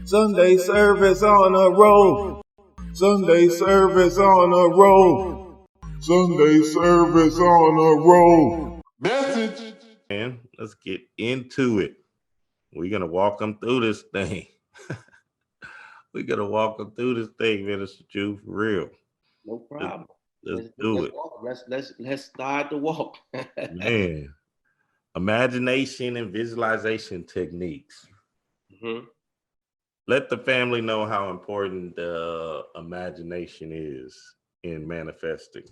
Sunday service on a roll. Sunday service on a roll. Sunday service on a roll. Message. And let's get into it. We're gonna walk them through this thing. We're gonna walk them through this thing, Minister Jew, for real. No problem. Let's do it. Walk. Let's start the walk. Man, imagination and visualization techniques. Mm-hmm. Let the family know how important imagination is in manifesting.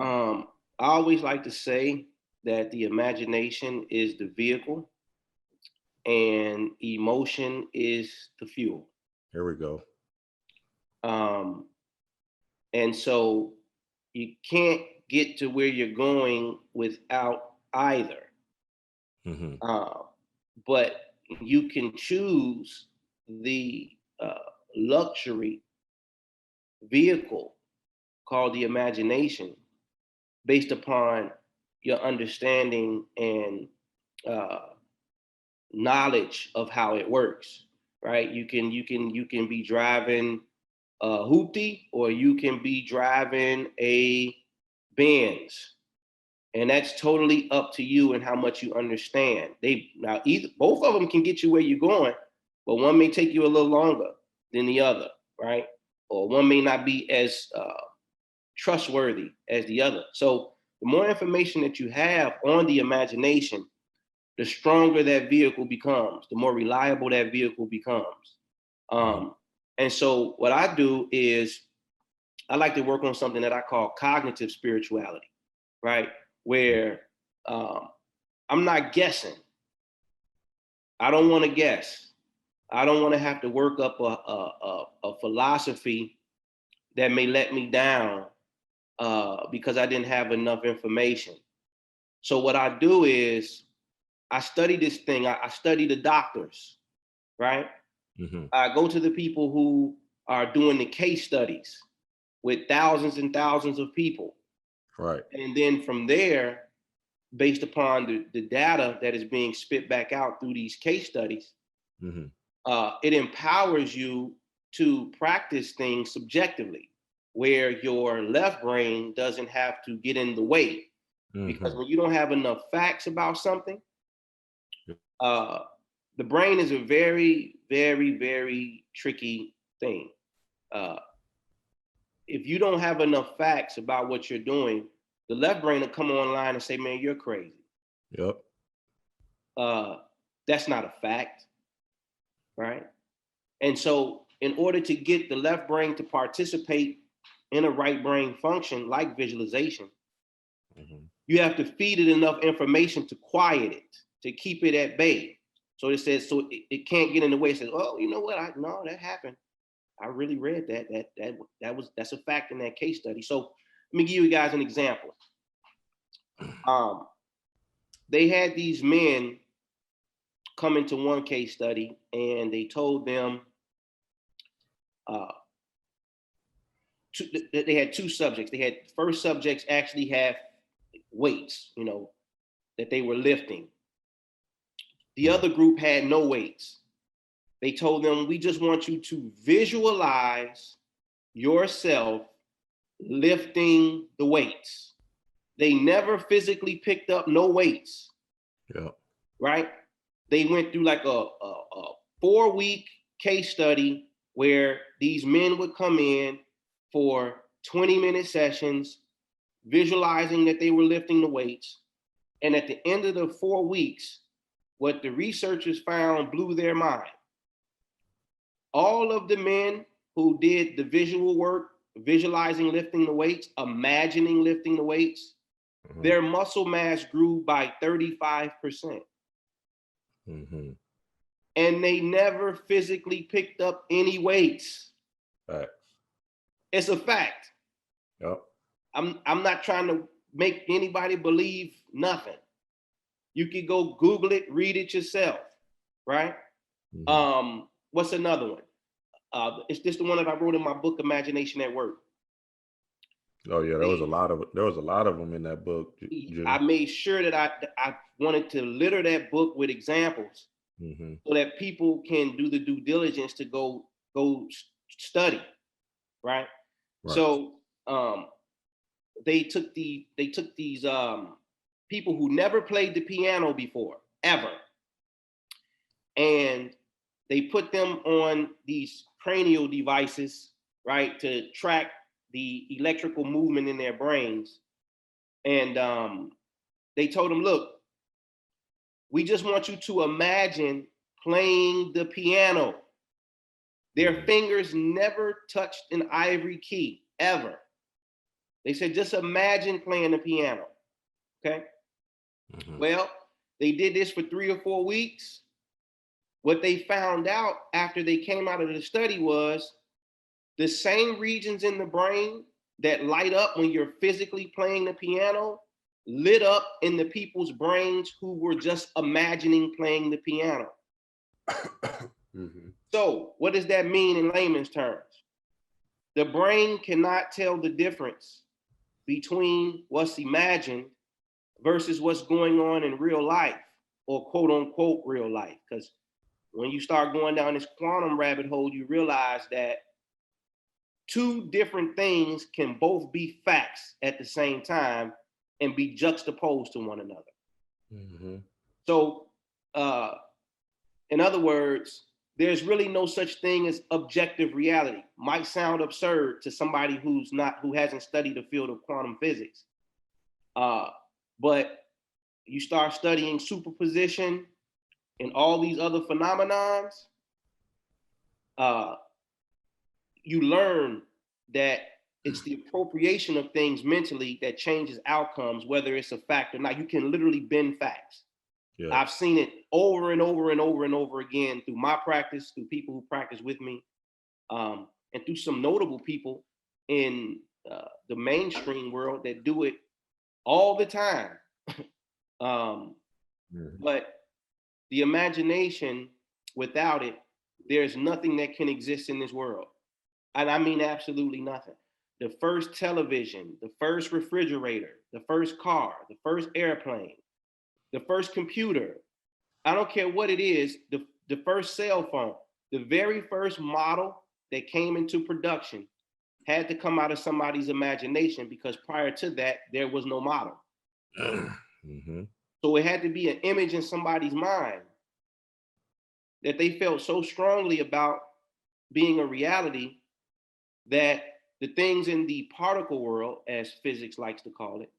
I always like to say that the imagination is the vehicle and emotion is the fuel. Here we go. And so you can't get to where you're going without either. Mm-hmm. But you can choose the luxury vehicle called the imagination based upon your understanding and knowledge of how it works, right? You can be driving a hoopty, or you can be driving a Benz, and that's totally up to you and how much you understand. Both of them can get you where you're going, but one may take you a little longer than the other, right? Or one may not be as trustworthy as the other. So the more information that you have on the imagination, the stronger that vehicle becomes, the more reliable that vehicle becomes. And so what I do is I like to work on something that I call cognitive spirituality, right? Where I'm not guessing. I don't want to guess. I don't want to have to work up a philosophy that may let me down because I didn't have enough information. So what I do is I study this thing. I study the doctors, right? Mm-hmm. I go to the people who are doing the case studies with thousands and thousands of people. Right. And then from there, based upon the data that is being spit back out through these case studies, mm-hmm. It empowers you to practice things subjectively, where your left brain doesn't have to get in the way. Mm-hmm. Because when you don't have enough facts about something, the brain is a very, very, very tricky thing. If you don't have enough facts about what you're doing, the left brain will come online and say, man, you're crazy. Yep. That's not a fact, right? And so in order to get the left brain to participate in a right brain function like visualization, mm-hmm. you have to feed it enough information to quiet it, to keep it at bay. So it says, so it can't get in the way. It says, oh, you know what? No, that happened. I really read that. That's a fact in that case study. So let me give you guys an example. They had these men come into one case study, and they told them they had two subjects. They had first subjects actually have weights, that they were lifting. The other group had no weights. They told them, we just want you to visualize yourself lifting the weights. They never physically picked up no weights. Yeah. Right? They went through like a 4-week case study where these men would come in for 20-minute sessions, visualizing that they were lifting the weights. And at the end of the 4 weeks, what the researchers found blew their mind. All of the men who did the visual work, visualizing lifting the weights, imagining lifting the weights, mm-hmm. their muscle mass grew by 35%. Mm-hmm. And they never physically picked up any weights. Right. It's a fact. Yep. I'm not trying to make anybody believe nothing. You can go Google it, read it yourself, right? Mm-hmm. What's another one? It's just the one that I wrote in my book, Imagination at Work. Oh yeah, there was a lot of them in that book. I made sure that I wanted to litter that book with examples so that people can do the due diligence to go study, right? So they took these people who never played the piano before, ever, and they put them on these cranial devices, right, to track the electrical movement in their brains. And they told them, look, we just want you to imagine playing the piano. Their fingers never touched an ivory key, ever. They said, just imagine playing the piano, okay? Well, they did this for 3 or 4 weeks. What they found out after they came out of the study was the same regions in the brain that light up when you're physically playing the piano lit up in the people's brains who were just imagining playing the piano. So what does that mean in layman's terms? The brain cannot tell the difference between what's imagined versus what's going on in real life, or quote unquote real life. Because when you start going down this quantum rabbit hole, you realize that two different things can both be facts at the same time and be juxtaposed to one another. So, in other words, there's really no such thing as objective reality. Might sound absurd to somebody who hasn't studied the field of quantum physics. But you start studying superposition and all these other phenomenons, you learn that it's the appropriation of things mentally that changes outcomes, whether it's a fact or not. You can literally bend facts. Yeah. I've seen it over and over and over and over again through my practice, through people who practice with me, and through some notable people in the mainstream world that do it all the time. But the imagination, without it, there's nothing that can exist in this world. And I mean absolutely nothing. The first television, the first refrigerator, the first car, the first airplane, the first computer, I don't care what it is, the first cell phone, the very first model that came into production had to come out of somebody's imagination, because prior to that, there was no model. So it had to be an image in somebody's mind that they felt so strongly about being a reality that the things in the particle world, as physics likes to call it,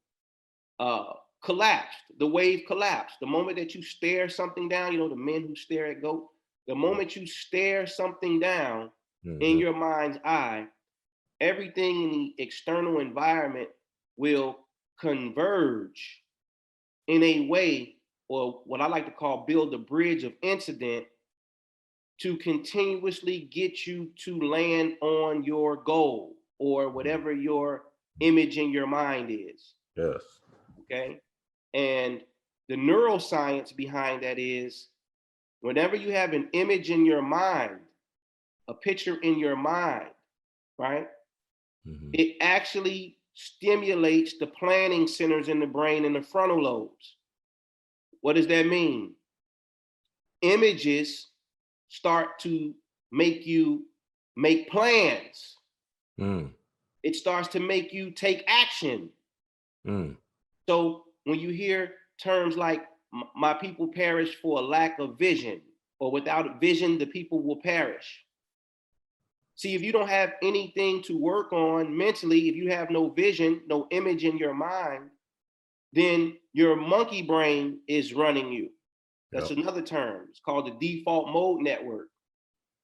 collapsed. The wave collapsed. The moment that you stare something down, you know, the men who stare at goat, the moment you stare something down in your mind's eye, everything in the external environment will converge in a way, or what I like to call build a bridge of incident, to continuously get you to land on your goal or whatever your image in your mind is. Yes. Okay. And the neuroscience behind that is, whenever you have an image in your mind, a picture in your mind, right? It actually stimulates the planning centers in the brain and the frontal lobes. What does that mean? Images start to make you make plans. It starts to make you take action. So when you hear terms like my people perish for a lack of vision, or without vision, the people will perish. See, if you don't have anything to work on mentally, if you have no vision, no image in your mind, then your monkey brain is running you. That's another term. It's called the default mode network.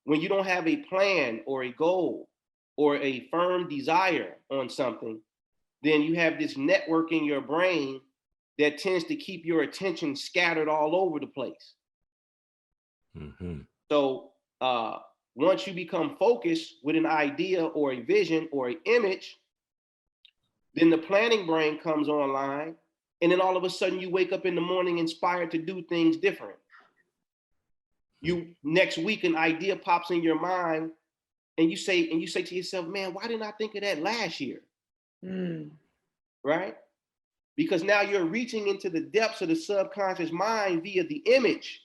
When you don't have a plan or a goal or a firm desire on something, then you have this network in your brain that tends to keep your attention scattered all over the place. So once you become focused with an idea or a vision or an image, then the planning brain comes online, and then all of a sudden you wake up in the morning inspired to do things different. You next week an idea pops in your mind, and you say to yourself, man, why didn't I think of that last year? Right? Because now you're reaching into the depths of the subconscious mind via the image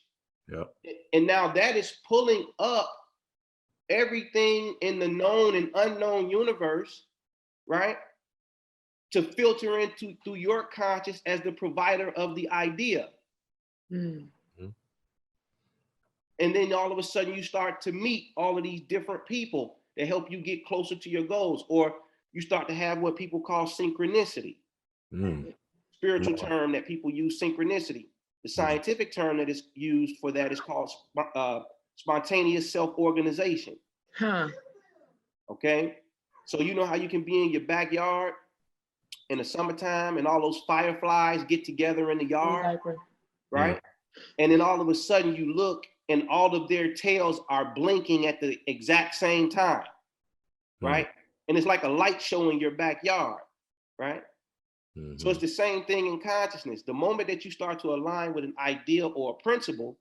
Yep. And now that is pulling up everything in the known and unknown universe, right? To filter into through your conscious as the provider of the idea. Mm. And then all of a sudden you start to meet all of these different people that help you get closer to your goals, or you start to have what people call synchronicity. Spiritual term that people use, synchronicity. The scientific term that is used for that is called spontaneous self-organization. Huh. Okay, so you know how you can be in your backyard in the summertime and all those fireflies get together in the yard, right? And then all of a sudden you look and all of their tails are blinking at the exact same time, right? And it's like a light show in your backyard, right? So it's the same thing in consciousness. The moment that you start to align with an ideal or a principle,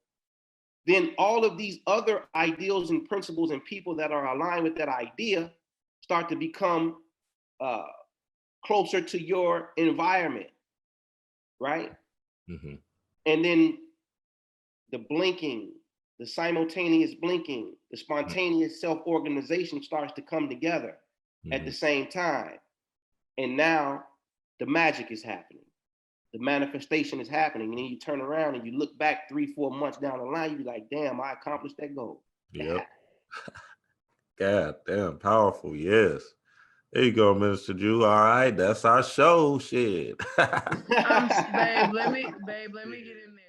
then all of these other ideals and principles and people that are aligned with that idea start to become closer to your environment, right? And then the blinking, the simultaneous blinking, the spontaneous self-organization starts to come together at the same time. And now the magic is happening. The manifestation is happening. And then you turn around and you look back 3-4 months down the line, you be like, damn, I accomplished that goal. Yep. God damn, powerful. Yes. There you go, Minister Jew. All right, that's our show. Shit. Babe, let me get in there.